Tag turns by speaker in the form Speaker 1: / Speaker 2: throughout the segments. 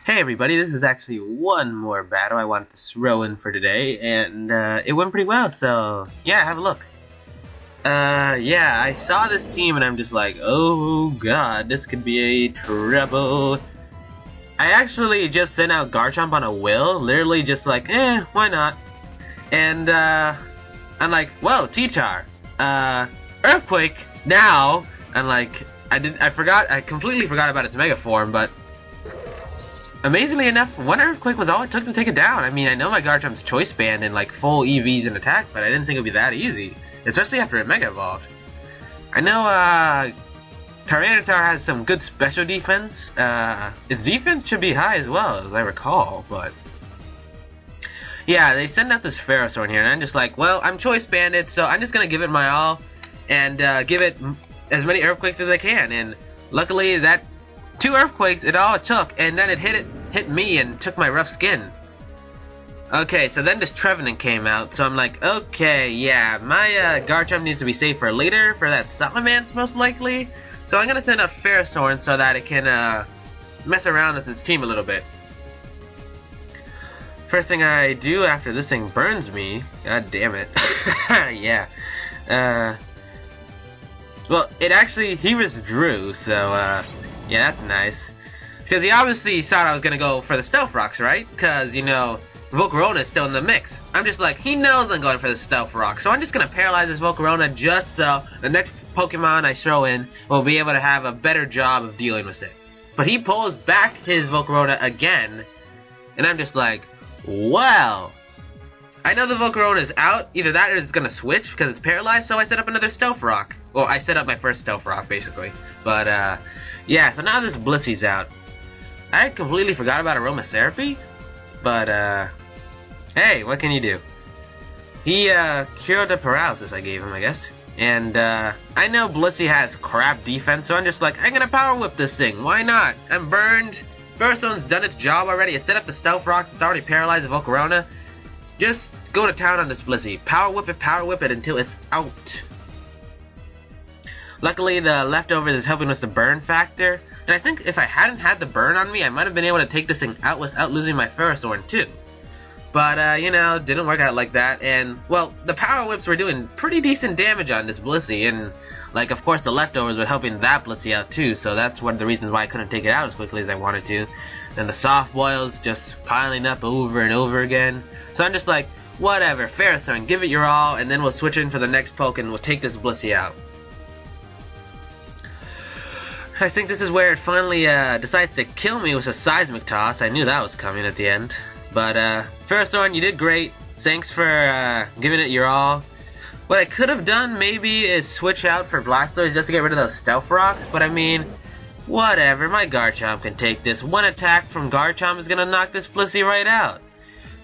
Speaker 1: Hey everybody, this is actually one more battle I wanted to throw in for today, and it went pretty well, so yeah, have a look. Yeah, I saw this team and I'm just like, oh god, this could be a trouble. I actually just sent out Garchomp on a will, literally just like, why not? And I'm like, whoa, T-Char, Earthquake, now! I'm like, I completely forgot about its Mega Form, but amazingly enough, one Earthquake was all it took to take it down. I mean, I know my Garchomp's Choice Band and like full EVs and attack, but I didn't think it would be that easy, especially after it Mega Evolved. I know Tyranitar has some good special defense. Its defense should be high as well, as I recall, but yeah, they send out this Ferrosaur here, and I'm just like, well, I'm Choice Banded, so I'm just gonna give it my all and give it as many Earthquakes as I can. And luckily, that 2 Earthquakes, it took, and then it hit me and took my rough skin. Okay, so then this Trevenant came out, so I'm like, okay, yeah, my Garchomp needs to be saved for later, for that Salamence most likely. So I'm gonna send out Ferrosaur so that it can mess around with its team a little bit. First thing I do after this thing burns me, god damn it, yeah. Well, he withdrew, so yeah, that's nice. Because he obviously thought I was gonna go for the Stealth Rocks, right? Because, you know, Volcarona is still in the mix. I'm just like, he knows I'm going for the Stealth Rock, so I'm just gonna paralyze this Volcarona just so the next Pokemon I throw in will be able to have a better job of dealing with it. But he pulls back his Volcarona again, and I'm just like, well, I know the Volcarona is out. Either that or it's gonna switch because it's paralyzed, so I set up another Stealth Rock. Well, I set up my first Stealth Rock, basically. But, yeah, so now this Blissey's out. I completely forgot about Aromatherapy, but, hey, what can you do? He, cured the paralysis I gave him, I guess. And, I know Blissey has crap defense, so I'm just like, I'm gonna Power Whip this thing, why not? I'm burned, First One's done its job already, it set up the Stealth Rock, it's already paralyzed the Volcarona. Just go to town on this Blissey, Power Whip it until it's out. Luckily, the leftovers is helping us the burn factor, and I think if I hadn't had the burn on me, I might have been able to take this thing out without losing my Ferrosaur too. But, you know, didn't work out like that, and, well, the Power Whips were doing pretty decent damage on this Blissey, and, like, of course, the leftovers were helping that Blissey out too, so that's one of the reasons why I couldn't take it out as quickly as I wanted to. And the Soft Boils just piling up over and over again. So I'm just like, whatever, Ferrosaur, give it your all, and then we'll switch in for the next poke and we'll take this Blissey out. I think this is where it finally decides to kill me with a Seismic Toss. I knew that was coming at the end. But Ferrosaur, you did great. Thanks for giving it your all. What I could have done maybe is switch out for Blastoise just to get rid of those Stealth Rocks. But I mean, whatever. My Garchomp can take this. One attack from Garchomp is going to knock this Blissey right out.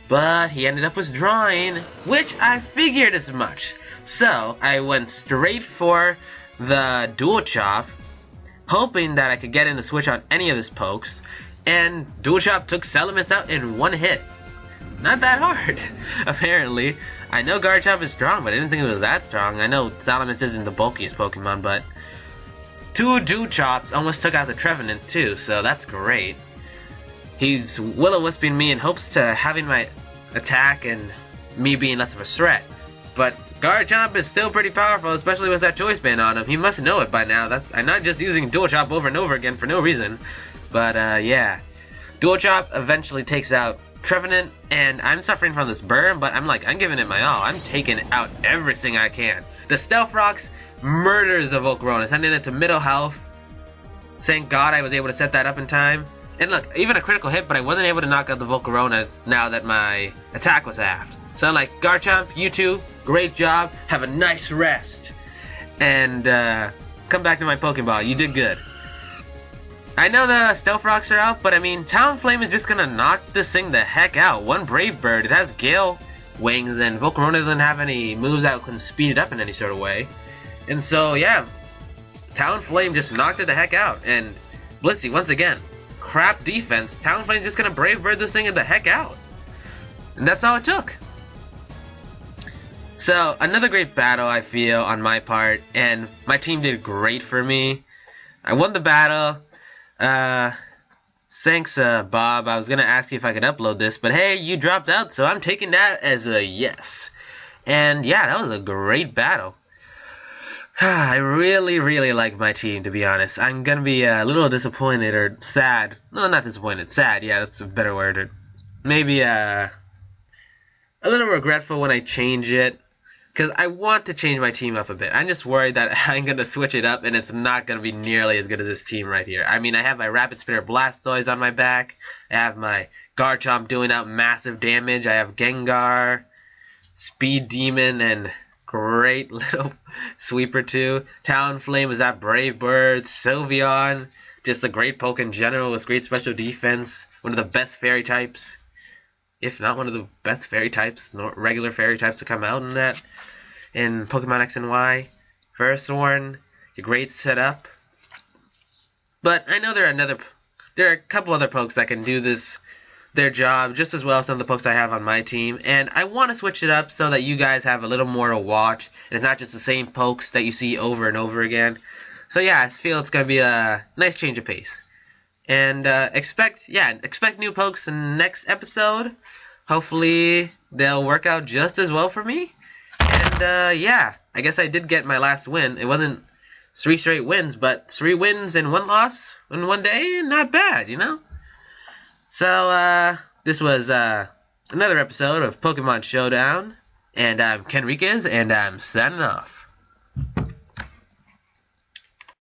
Speaker 1: But he ended up withdrawing, which I figured as much. So I went straight for the Dual Chop, hoping that I could get in the switch on any of his pokes, and Dual Chop took Salamence out in one hit. Not that hard, apparently. I know Garchomp is strong, but I didn't think it was that strong. I know Salamence isn't the bulkiest Pokemon, but 2 Dual Chops almost took out the Trevenant too, so that's great. He's Will-O-Wisping me in hopes to having my attack and me being less of a threat. But Garchomp is still pretty powerful, especially with that Choice Band on him. He must know it by now. I'm not just using Dual Chop over and over again for no reason. But, yeah. Dual Chop eventually takes out Trevenant, and I'm suffering from this burn, but I'm giving it my all. I'm taking out everything I can. The Stealth Rocks murders the Volcarona, sending it to middle health. Thank God I was able to set that up in time. And look, even a critical hit, but I wasn't able to knock out the Volcarona now that my attack was halved. So I'm like, Garchomp, you two, great job, have a nice rest. And come back to my Pokeball, you did good. I know the Stealth Rocks are out, but I mean, Talonflame is just gonna knock this thing the heck out. One Brave Bird, it has Gale Wings, and Volcarona doesn't have any moves that can speed it up in any sort of way. And so, yeah, Talonflame just knocked it the heck out. And Blissey, once again, crap defense, Talonflame's just gonna Brave Bird this thing the heck out. And that's all it took. So, another great battle, I feel, on my part, and my team did great for me. I won the battle. Thanks, Bob. I was gonna ask you if I could upload this, but hey, you dropped out, so I'm taking that as a yes. And yeah, that was a great battle. I really, really like my team, to be honest. I'm gonna be a little disappointed or sad. No, not disappointed. Sad, yeah, that's a better word. Or maybe a little regretful when I change it. Because I want to change my team up a bit. I'm just worried that I'm going to switch it up and it's not going to be nearly as good as this team right here. I mean, I have my Rapid Spitter Blastoise on my back. I have my Garchomp doing out massive damage. I have Gengar, Speed Demon, and great little Sweeper too. Talonflame is that Brave Bird. Sylveon, just a great poke in general with great special defense. One of the best fairy types. If not one of the best fairy types, regular fairy types to come out in Pokemon X and Y. Venusaur, a great setup. But I know there are a couple other pokes that can do their job just as well as some of the pokes I have on my team. And I want to switch it up so that you guys have a little more to watch. And it's not just the same pokes that you see over and over again. So yeah, I feel it's going to be a nice change of pace. And expect new pokes in the next episode. Hopefully they'll work out just as well for me. And yeah, I guess I did get my last win. It wasn't 3 straight wins, but 3 wins and 1 loss in one day, not bad, you know? So this was another episode of Pokemon Showdown. And I'm Kenriquez, and I'm signing off.